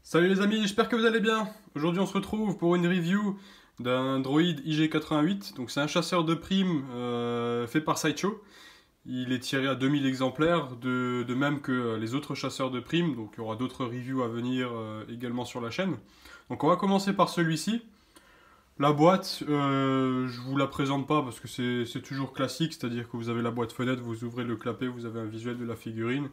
Salut les amis, j'espère que vous allez bien. Aujourd'hui on se retrouve pour une review d'un droïde IG88. Donc c'est un chasseur de primes fait par Sideshow. Il est tiré à 2000 exemplaires, de même que les autres chasseurs de primes. Donc il y aura d'autres reviews à venir également sur la chaîne. Donc on va commencer par celui-ci. La boîte, je vous la présente pas parce que c'est toujours classique, c'est-à-dire que vous avez la boîte fenêtre, vous ouvrez le clapet, vous avez un visuel de la figurine.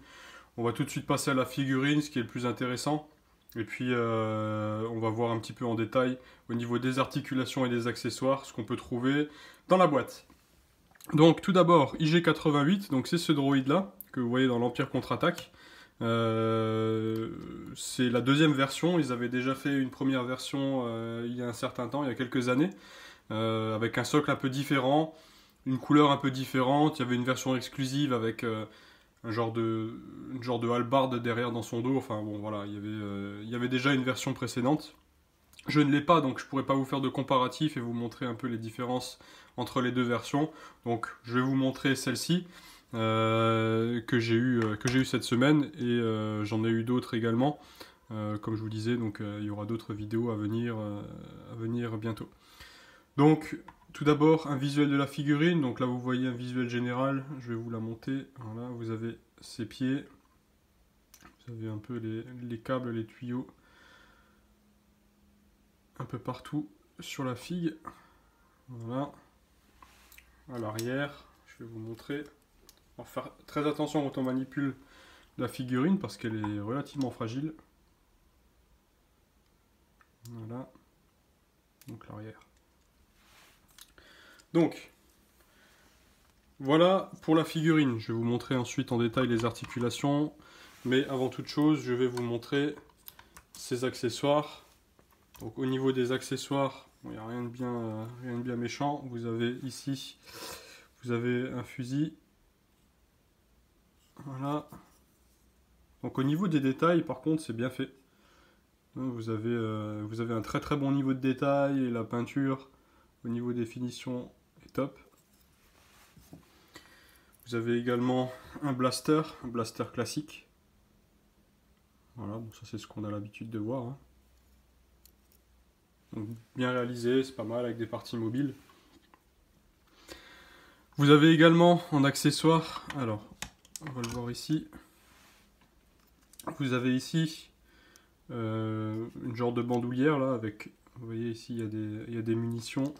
On va tout de suite passer à la figurine, ce qui est le plus intéressant. Et puis on va voir un petit peu en détail au niveau des articulations et des accessoires ce qu'on peut trouver dans la boîte. Donc tout d'abord IG88, donc c'est ce droïde là que vous voyez dans l'Empire contre-attaque. C'est la deuxième version, ils avaient déjà fait une première version il y a un certain temps, il y a quelques années, avec un socle un peu différent, une couleur un peu différente, il y avait une version exclusive avec une genre de hallebarde derrière dans son dos. Enfin bon, voilà, il y avait déjà une version précédente. Je ne l'ai pas, donc je pourrais pas vous faire de comparatif et vous montrer un peu les différences entre les deux versions. Donc je vais vous montrer celle-ci que j'ai eu cette semaine et j'en ai eu d'autres également. Comme je vous disais, donc il y aura d'autres vidéos à venir bientôt. Donc tout d'abord, un visuel de la figurine. Donc là, vous voyez un visuel général. Je vais vous la monter. Voilà, vous avez ses pieds. Vous avez un peu les câbles, les tuyaux. Un peu partout sur la figue. Voilà. À l'arrière, je vais vous montrer. On va faire très attention quand on manipule la figurine parce qu'elle est relativement fragile. Voilà. Donc l'arrière. Donc, voilà pour la figurine. Je vais vous montrer ensuite en détail les articulations. Mais avant toute chose, je vais vous montrer ces accessoires. Donc au niveau des accessoires, il n'y a rien de bien méchant. Vous avez ici, vous avez un fusil. Voilà. Donc au niveau des détails, par contre, c'est bien fait. Vous avez un très très bon niveau de détail et la peinture au niveau des finitions est top. Vous avez également un blaster classique. Voilà, bon, ça c'est ce qu'on a l'habitude de voir. Hein. Donc, bien réalisé, c'est pas mal avec des parties mobiles. Vous avez également en accessoire, alors on va le voir ici. Vous avez ici une genre de bandoulière là avec, vous voyez ici il y a des munitions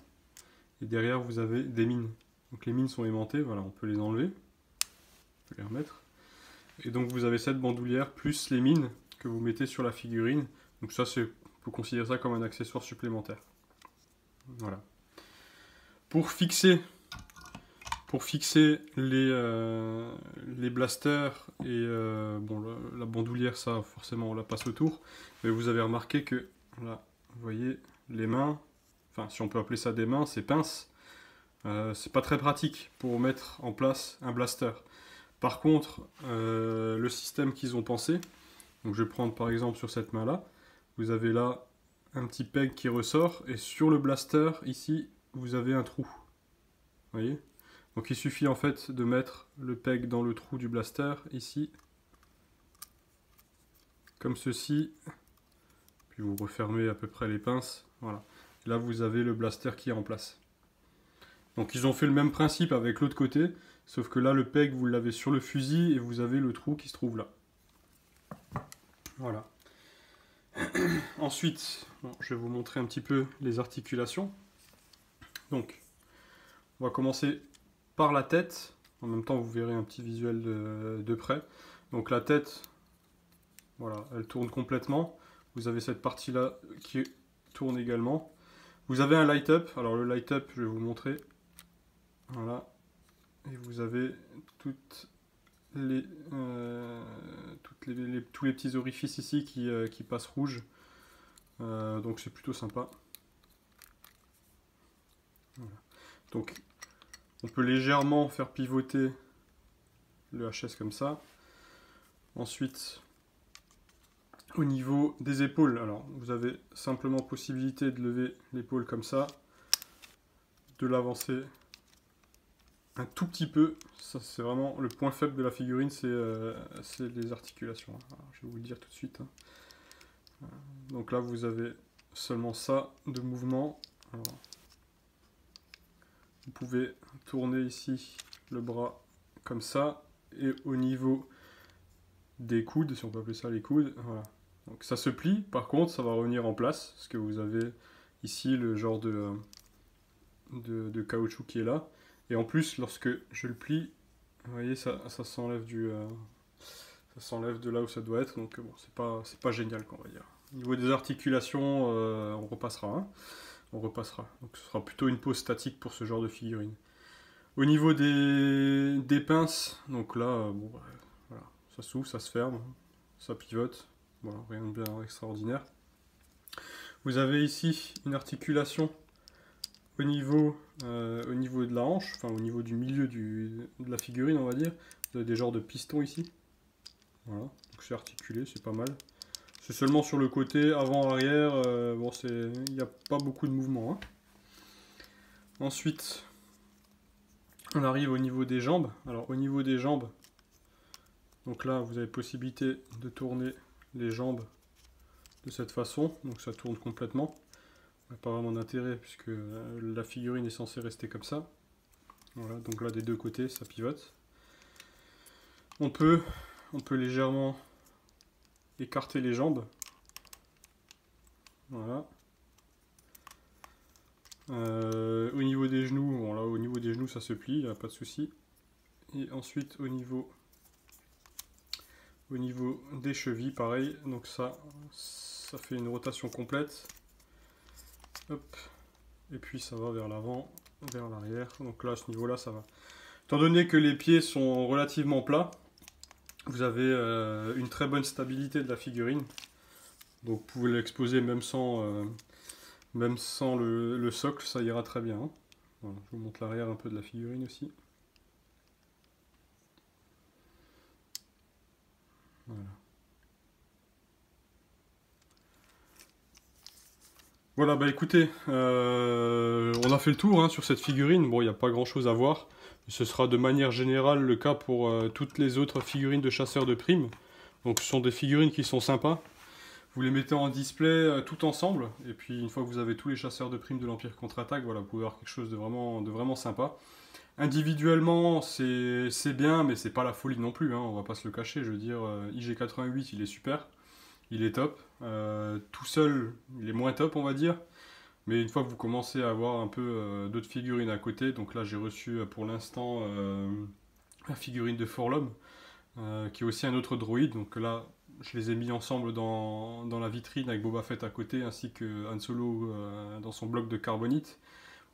et derrière vous avez des mines. Donc les mines sont aimantées, voilà, on peut les enlever, on peut les remettre. Et donc vous avez cette bandoulière plus les mines que vous mettez sur la figurine. Donc ça c'est, on peut considérer ça comme un accessoire supplémentaire. Voilà. Pour fixer les blasters et bon, la bandoulière, ça forcément on la passe autour. Mais vous avez remarqué que là, vous voyez les mains, enfin si on peut appeler ça des mains, ces pinces, c'est pas très pratique pour mettre en place un blaster. Par contre, le système qu'ils ont pensé, donc je vais prendre par exemple sur cette main là, vous avez là un petit peg qui ressort et sur le blaster ici vous avez un trou. Vous voyez ? Donc il suffit en fait de mettre le peg dans le trou du blaster, ici, comme ceci, puis vous refermez à peu près les pinces, voilà. Et là vous avez le blaster qui est en place. Donc ils ont fait le même principe avec l'autre côté, sauf que là le peg vous l'avez sur le fusil et vous avez le trou qui se trouve là. Voilà. Ensuite, bon, je vais vous montrer un petit peu les articulations. Donc, on va commencer par la tête. En même temps, vous verrez un petit visuel de près. Donc la tête, voilà, elle tourne complètement. Vous avez cette partie-là qui tourne également. Vous avez un light-up. Alors le light-up, je vais vous montrer. Voilà. Et vous avez tous les petits orifices ici qui passent rouge. Donc c'est plutôt sympa. Voilà. Donc on peut légèrement faire pivoter le HS comme ça. Ensuite, au niveau des épaules, alors vous avez simplement possibilité de lever l'épaule comme ça, de l'avancer un tout petit peu. Ça c'est vraiment le point faible de la figurine, c'est les articulations. Alors, je vais vous le dire tout de suite. Hein. Donc là, vous avez seulement ça de mouvement. Alors, vous pouvez tourner ici le bras comme ça. Et au niveau des coudes, si on peut appeler ça les coudes, voilà. Donc ça se plie, par contre, ça va revenir en place. Parce que vous avez ici le genre de caoutchouc qui est là. Et en plus, lorsque je le plie, vous voyez, ça s'enlève ça s'enlève de là où ça doit être. Donc bon, c'est pas génial, quoi, on va dire. Au niveau des articulations, on repassera. Hein. On repassera. Donc ce sera plutôt une pose statique pour ce genre de figurine. Au niveau des pinces, donc là, bon, voilà, ça s'ouvre, ça se ferme, ça pivote. Voilà, rien de bien extraordinaire. Vous avez ici une articulation au niveau de la hanche, enfin au niveau du milieu de la figurine, on va dire. Vous avez des genres de pistons ici. Voilà, donc c'est articulé, c'est pas mal. C'est seulement sur le côté, avant-arrière, bon, il n'y a pas beaucoup de mouvement. Hein. Ensuite, on arrive au niveau des jambes. Alors au niveau des jambes, donc là vous avez possibilité de tourner les jambes de cette façon, donc ça tourne complètement. Pas vraiment d'intérêt puisque la figurine est censée rester comme ça. Voilà, donc là des deux côtés ça pivote. On peut légèrement écarter les jambes. Voilà. Au niveau des genoux, bon là au niveau des genoux ça se plie, il n'y a pas de souci. Et ensuite au niveau des chevilles, pareil, donc ça fait une rotation complète. Hop. Et puis ça va vers l'avant, vers l'arrière. Donc là à ce niveau là ça va. Étant donné que les pieds sont relativement plats, vous avez une très bonne stabilité de la figurine. Donc vous pouvez l'exposer même sans le socle, ça ira très bien. Hein. Voilà, je vous montre l'arrière un peu de la figurine aussi. Voilà. Voilà, bah écoutez, on a fait le tour hein, sur cette figurine. Bon, il n'y a pas grand chose à voir. Ce sera de manière générale le cas pour toutes les autres figurines de chasseurs de primes. Donc ce sont des figurines qui sont sympas. Vous les mettez en display tout ensemble. Et puis une fois que vous avez tous les chasseurs de primes de l'Empire contre-attaque, voilà, vous pouvez avoir quelque chose de vraiment sympa. Individuellement, c'est bien, mais c'est pas la folie non plus. Hein, on va pas se le cacher. Je veux dire, IG88, il est super. Il est top. Tout seul, il est moins top, on va dire. Mais une fois que vous commencez à avoir un peu d'autres figurines à côté, donc là j'ai reçu pour l'instant la figurine de Forlom, qui est aussi un autre droïde. Donc là, je les ai mis ensemble dans la vitrine avec Boba Fett à côté, ainsi que Han Solo dans son bloc de carbonite.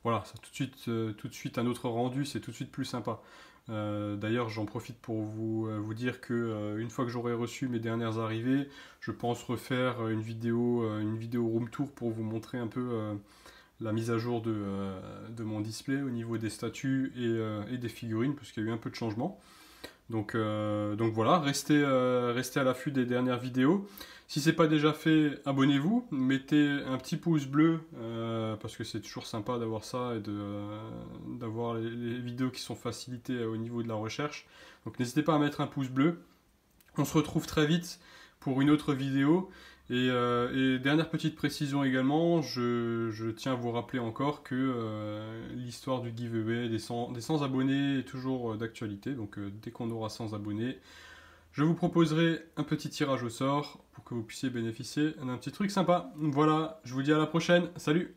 Voilà, ça tout de suite un autre rendu, c'est tout de suite plus sympa. D'ailleurs, j'en profite pour vous dire que une fois que j'aurai reçu mes dernières arrivées, je pense refaire une vidéo room tour pour vous montrer un peu la mise à jour de mon display au niveau des statues et des figurines, parce qu'il y a eu un peu de changement. Donc voilà, restez à l'affût des dernières vidéos. Si ce n'est pas déjà fait, abonnez-vous, mettez un petit pouce bleu, parce que c'est toujours sympa d'avoir ça et d'avoir les vidéos qui sont facilitées au niveau de la recherche. Donc n'hésitez pas à mettre un pouce bleu. On se retrouve très vite pour une autre vidéo. Et dernière petite précision également, je tiens à vous rappeler encore que l'histoire du giveaway des 100 abonnés est toujours d'actualité. Donc dès qu'on aura 100 abonnés, je vous proposerai un petit tirage au sort pour que vous puissiez bénéficier d'un petit truc sympa. Voilà, je vous dis à la prochaine. Salut!